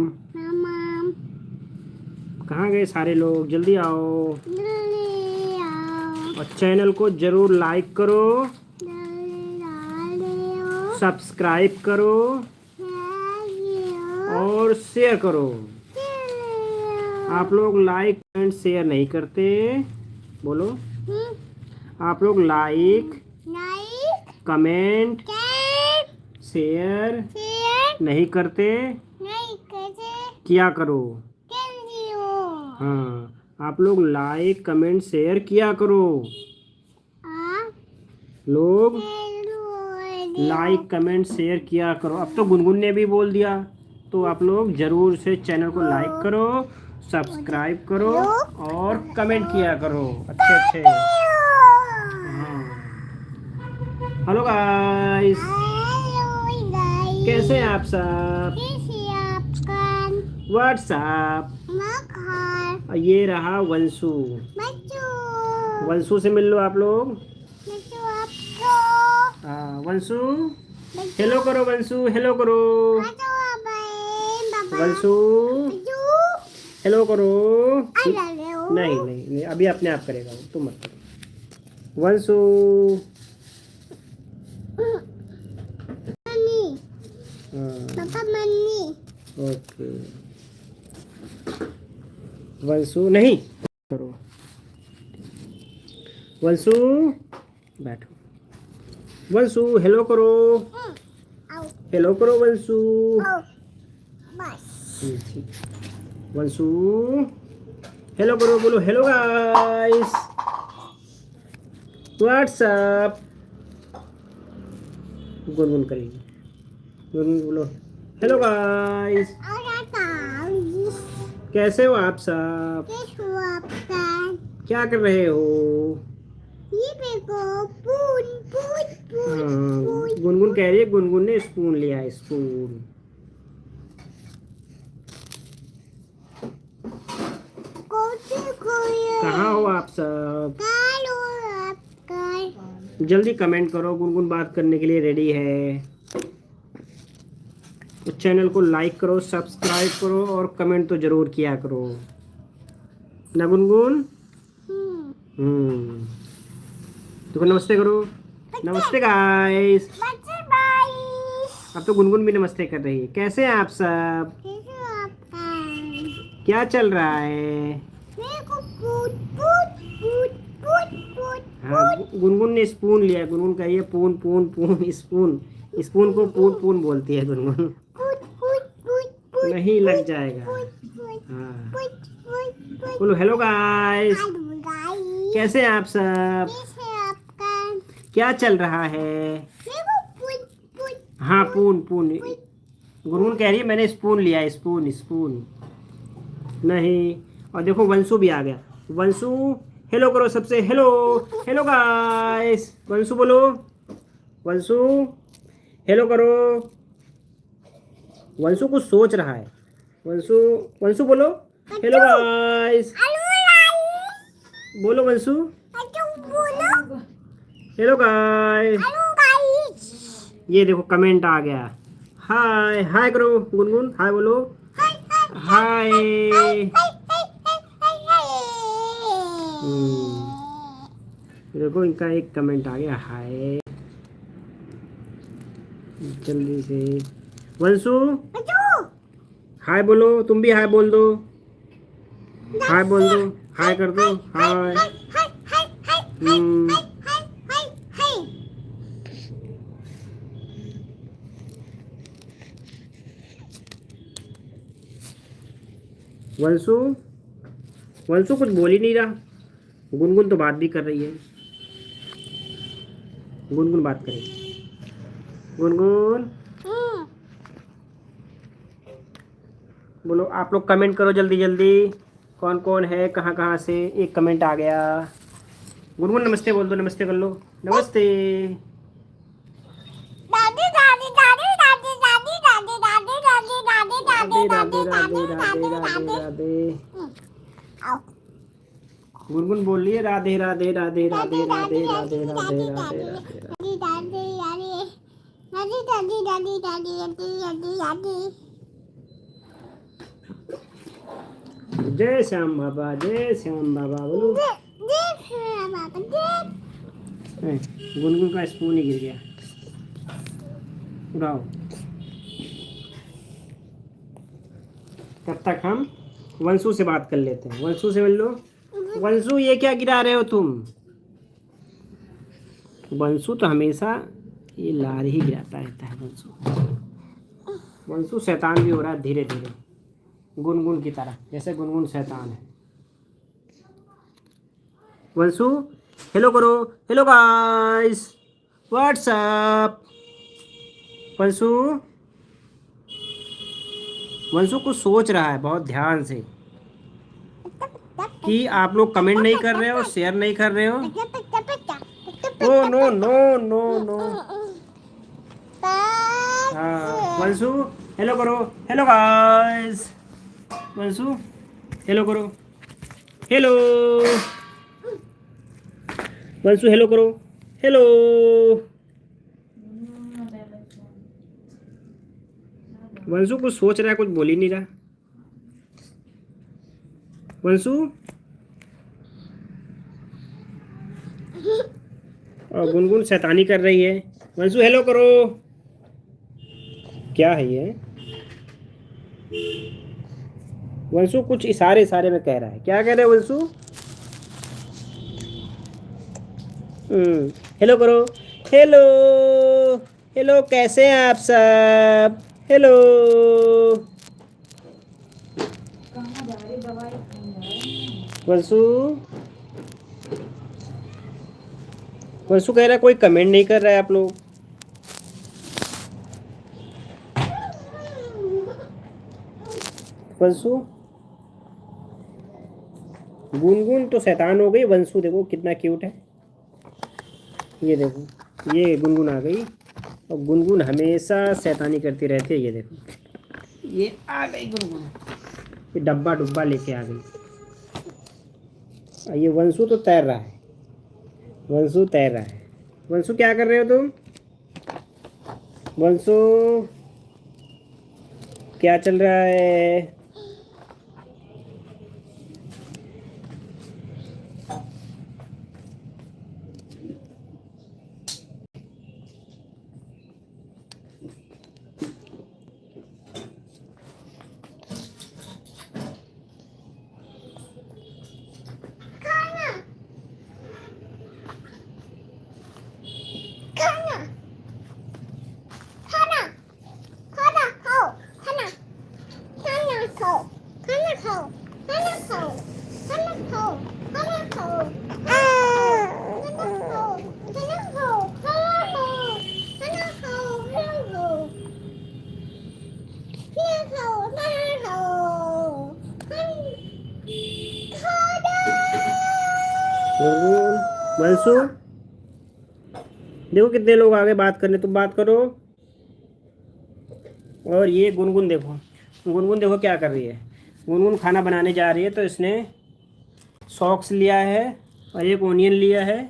माम। माम कहाँ गए सारे लोग? जल्दी आओ जल्दी आओ, और चैनल को जरूर लाइक करो, जल्दी आओ, सब्सक्राइब करो जल्दी आओ, और शेयर करो। जल्दी आओ। आप लोग लाइक एंड शेयर नहीं करते, बोलो। आप लोग लाइक लाइक कमेंट कैट शेयर शेयर नहीं करते, नहीं कैसे किया करो। जल्दी हो। हाँ, आप लोग लाइक कमेंट शेयर किया करो। आप लोग जल्दी लाइक कमेंट शेयर किया करो। अब तो गुनगुन ने भी बोल दिया, तो आप लोग जरूर से चैनल को लाइक करो, सब्सक्राइब करो और कमेंट किया करो अच्छे अच्छे। हाँ। हेलो गाइस, हेलो गाइस, कैसे हैं आप सब? कैसे आपका व्हाट्सएप। मखर ये रहा वंशु। बच्चों वंशु से मिल लो आप लोग। बच्चों आपको हाँ वंशु, हेलो करो वंशु, हेलो करो। वंशु हेलो करो। नहीं नहीं नहीं, अभी अपने आप करेगा वो, तुम मत करो। वंशु हाँ, ओके। वंशु नहीं करो। वंशु बैठो। वंशु हेलो करो, हेलो करो वंशु। ठीक। वंशु हेलो करो, बोलो हेलो गाइस, व्हाट्सअप। गुनगुन करेगी, गुनगुन बोलो हेलो गाइस, कैसे हो आप सब? क्या कर रहे हो? हाँ, गुनगुन कह रही है, गुनगुन ने स्पून लिया है, स्पून। कहाँ हो आप सब? जल्दी कमेंट करो, गुनगुन बात करने के लिए रेडी है। तो चैनल को लाइक करो, सब्सक्राइब करो और कमेंट तो जरूर किया करो ना गुनगुन। तो नमस्ते करो। नमस्ते गाइस। अब तो गुनगुन भी नमस्ते कर रही है। कैसे हैं आप सब? क्या चल रहा है? हाँ, गुनगुन ने स्पून लिया। गुनगुन कहिए पून पून पून, स्पून। स्पून को पून पून बोलती है गुनगुन। नहीं लग जाएगा। हाँ, बोलो हेलो गाइस, कैसे हैं आप सब? क्या चल रहा है? हाँ पून पून, गुनगुन कह रही है मैंने स्पून लिया है, स्पून स्पून नहीं। और देखो वंशु भी आ गया। वंशु हेलो करो सबसे, हेलो हेलो गाइस। वंशु बोलो, वंशु हेलो करो। वंशु कुछ सोच रहा है। वंशु वंशु बोलो हेलो गाइस, बोलो वंशु हेलो गाइस। ये देखो कमेंट आ गया। हाय हाय करो गुनगुन, हाय बोलो, हाय। देखो इनका एक कमेंट आ गया, हाय। जल्दी से वंशु हाय बोलो, तुम भी हाय बोल दो, हाय बोल दो, हाय कर दो, हाय। वंशु वंशु कुछ बोल ही नहीं रहा। गुनगुन तो बात भी कर रही है। गुनगुन बात करेगी। गुनगुन बोलो, आप लोग कमेंट करो जल्दी जल्दी, कौन कौन है, कहाँ कहाँ से। एक कमेंट आ गया। गुनगुन नमस्ते बोल दो, नमस्ते कर लो, नमस्ते। राधे राधे राधे राधे राधे राधे। गुनगुन बोल रही है राधे राधे राधे राधे राधे राधे राधे राधे राधे। जय श्याम बाबा, जय श्याम बाबा बोलो। देख बाबा देख। गुनगुन का स्पून ही गिर गया। उठाओ। तब तक हम वंशु से बात कर लेते हैं। वंशु से मिल लो। वंशु ये क्या गिरा रहे हो तुम? वंशु तो हमेशा ये लार ही गिराता रहता है। वंशु शैतान भी हो रहा है धीरे धीरे, गुनगुन की तरह, जैसे गुनगुन शैतान है। वंशु हेलो करो। Hello guys, what's up. Vanshu Vanshu कुछ सोच रहा है बहुत ध्यान से कि आप लोग कमेंट नहीं कर रहे हो, शेयर नहीं कर रहे हो। Oh no no no no. हाँ वंशु हेलो करो। Hello guys. वंशु हेलो करो। हेलो वंशु हेलो करो। हेलो। वंशु कुछ सोच रहा है, कुछ बोल ही नहीं रहा। वंशु और गुनगुन शैतानी कर रही है। वंशु हेलो करो। क्या है ये? वंशु कुछ इशारे इशारे में कह रहा है। क्या कह रहे हो वंशु? हेलो करो। हेलो हेलो, कैसे हैं आप सब? हेलो। वंशु वंशु कह रहा है कोई कमेंट नहीं कर रहा है आप लोग। वंशु गुनगुन तो शैतान हो गई। वंशु देखो कितना क्यूट है। ये देखो ये गुनगुन आ गई, और गुनगुन हमेशा शैतानी करती रहती है। ये देखो ये आ गई गुनगुन, ये डब्बा डुब्बा लेके आ गई। और ये वंशु तो तैर रहा है। वंशु तैर रहा है। वंशु क्या कर रहे हो तुम? वंशु क्या चल रहा है? वंशु देखो कितने लोग आगे बात करने, तुम बात करो। और ये गुनगुन देखो, गुनगुन देखो क्या कर रही है। गुनगुन खाना बनाने जा रही है, तो इसने सॉक्स लिया है और एक ओनियन लिया है।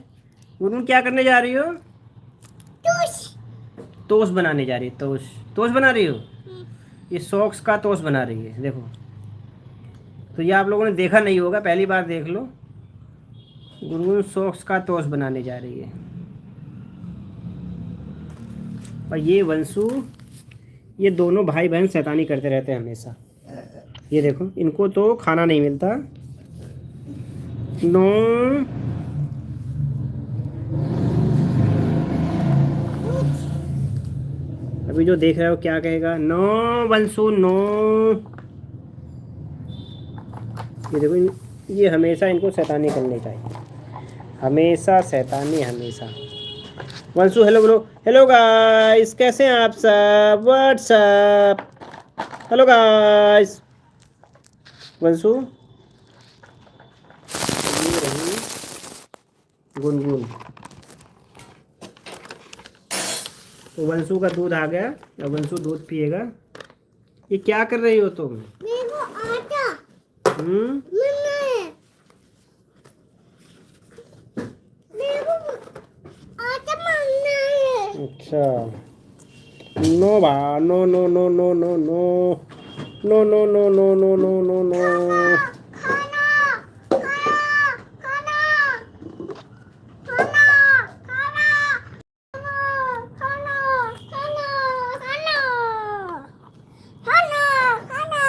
गुनगुन क्या करने जा रही हो? टोस्ट बनाने जा रही है। टोस्ट बना रही हो? ये सॉक्स का टोस्ट बना रही है। देखो तो ये आप लोगों ने देखा नहीं होगा, पहली बार देख लो। गुनगुन सॉक्स का टोस्ट बनाने जा रही है। और ये वंशु, ये दोनों भाई बहन शैतानी करते रहते हैं हमेशा। ये देखो इनको तो खाना नहीं मिलता। नो अभी जो देख रहे हो क्या कहेगा? No Vanshu no. ये देखो ये हमेशा इनको शैतानी करनी चाहिए, हमेशा शैतानी हमेशा। वंशु हेलो बोलो। हेलो गाइस, कैसे हैं आप सब? व्हाट्सअप। Hello guys. वंशु ये रही गुनगुन। तो वंशु का दूध आ गया, अब वंशु दूध पिएगा। ये क्या कर रही हो तुम? आटा अच्छा नो बा no no no no no no. No no no no no no no no. खाना खाना खाना खाना खाना खाना खाना खाना खाना खाना खाना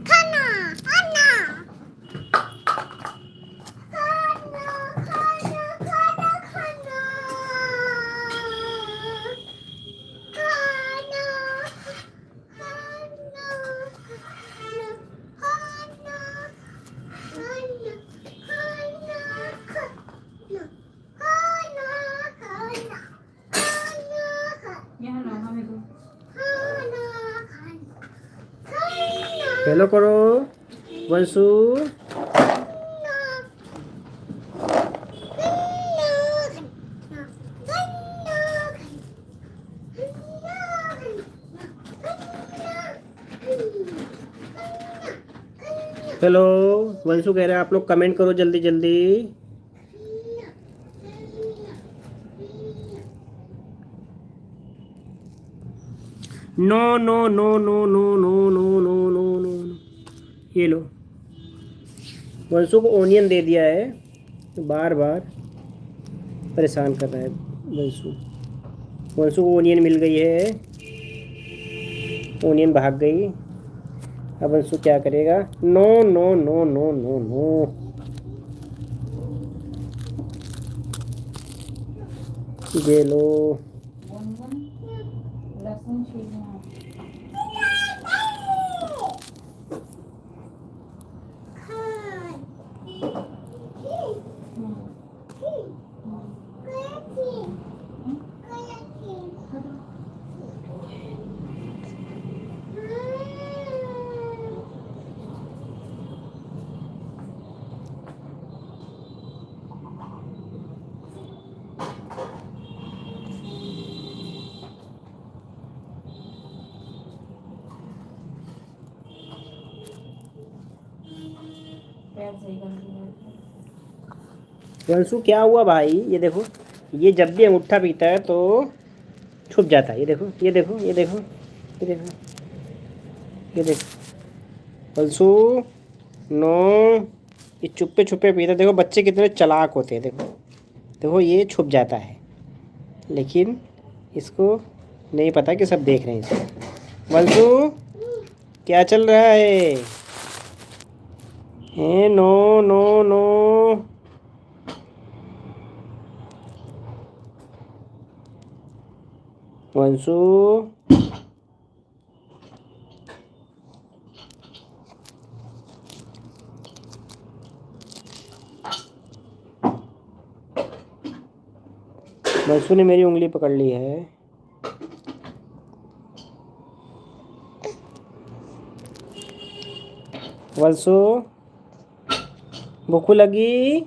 खाना खाना हेलो करो वंशु। हेलो वंशु कह रहे हैं आप लोग कमेंट करो जल्दी जल्दी। No no no no no no no no no no. ये लो वंशु को ओनियन दे दिया है, बार बार परेशान कर रहा है वंशु। वंशु को ओनियन मिल गई है, ओनियन भाग गई। अब वंशु क्या करेगा? No no no no no no. ये लो लहसुन छीलना। पैर सही कर दिया। वंशु क्या हुआ भाई? ये देखो, ये जब भी अंगूठा पीता है तो छुप जाता है। ये देखो ये देखो ये देखो ये देखो ये देखो वंशु। नो, ये चुप्पे छुपे पीता है। देखो बच्चे कितने चालाक होते हैं। देखो देखो ये छुप जाता है, लेकिन इसको नहीं पता कि सब देख रहे हैं इसको। वंशु क्या चल रहा है? No no no. Vanshu Vanshu ने मेरी उंगली पकड़ ली है। वंशु भूख लगी?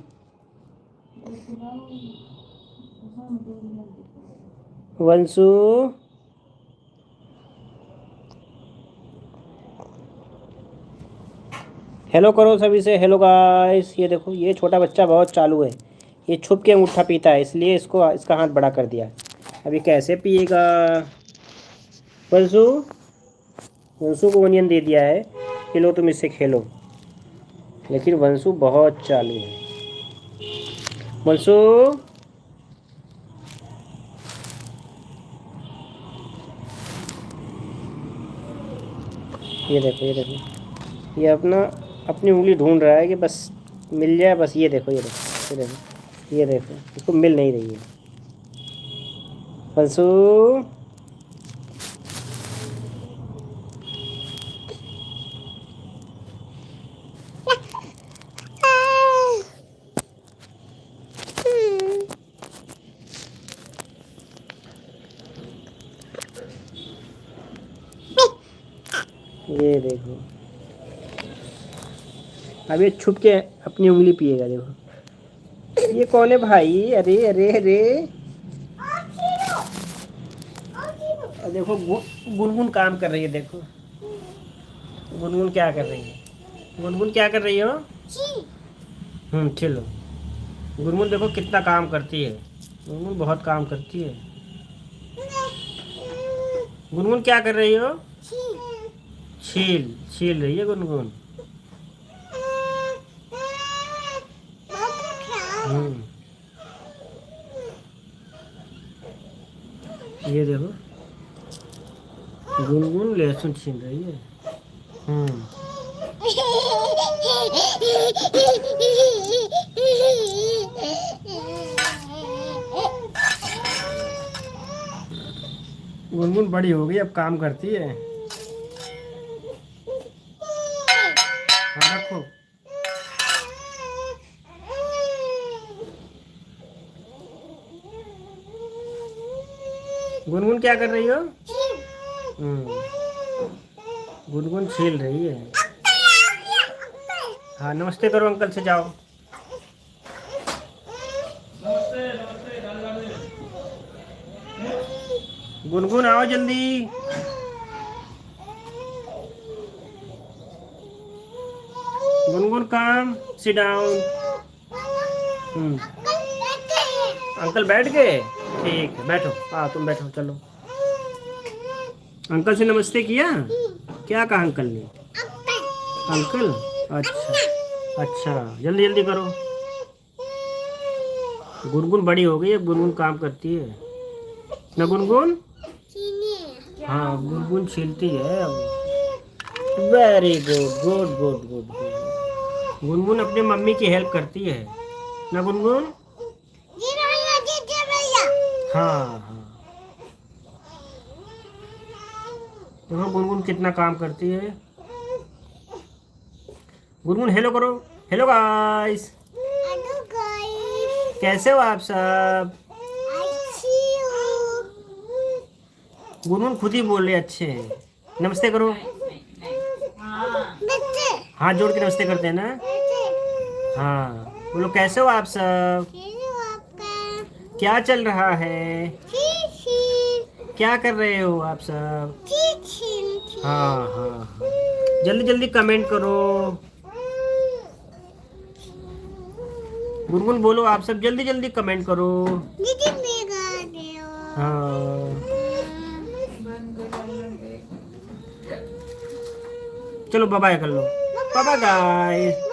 वंशु हेलो करो सभी से। Hello guys. ये देखो ये छोटा बच्चा बहुत चालू है, ये छुप के अंगूठा पीता है, इसलिए इसको इसका हाथ बड़ा कर दिया। अभी कैसे पिएगा? वंशु वंशु को ओनियन दे दिया है कि लो तुम इससे खेलो, लेकिन वंशु बहुत चालू है। वंशु ये देखो ये देखो, ये अपनी उंगली ढूंढ रहा है कि बस मिल जाए बस। ये देखो ये देखो ये देखो ये देखो, इसको मिल नहीं रही है। वंशु ये देखो, अब ये छुप के अपनी उंगली पिएगा। देखो ये कौन है भाई? अरे अरे अरे, देखो गुनगुन काम कर रही है। देखो गुनगुन क्या कर रही है? गुनगुन क्या कर रही हो? चलो गुनगुन देखो कितना काम करती है। गुनगुन बहुत काम करती है। गुनगुन क्या कर रही हो? छील छील रही है गुनगुन। हम्म, ये देखो गुनगुन लहसुन छील रही है। हम्म, गुनगुन बड़ी हो गई, अब काम करती है। हाँ रखो। गुनगुन क्या कर रही हो? गुनगुन छील रही है। हाँ नमस्ते करो अंकल से, जाओ। गुनगुन आओ जल्दी। गुनगुन काम, सिट डाउन। अंकल बैठ गए? ठीक है बैठो। हाँ तुम बैठो, चलो। अंकल से नमस्ते किया? क्या कहा अंकल ने? अंकल, अच्छा अच्छा, जल्दी जल्दी करो। गुनगुन बड़ी हो गई, अब गुनगुन काम करती है ना गुनगुन? हाँ गुनगुन छीलती है अब। Very good, good good good good. Gungun अपनी मम्मी की हेल्प करती है ना गुनगुन? हाँ हाँ, देखो गुनगुन कितना काम करती है। गुनगुन हेलो करो। हेलो गाइस, कैसे हो आप सब? गुनगुन खुद ही बोल रहे अच्छे। नमस्ते करो। हाथ जोड़ के नमस्ते करते हैं ना? हाँ बोलो कैसे हो आप सब? क्या चल रहा है? क्या कर रहे हो आप सब? हाँ हाँ हाँ, जल्दी जल्दी कमेंट करो। गुनगुन बोलो आप सब जल्दी जल्दी कमेंट करो। हाँ चलो बाय बाय कर लो। Bye bye guys.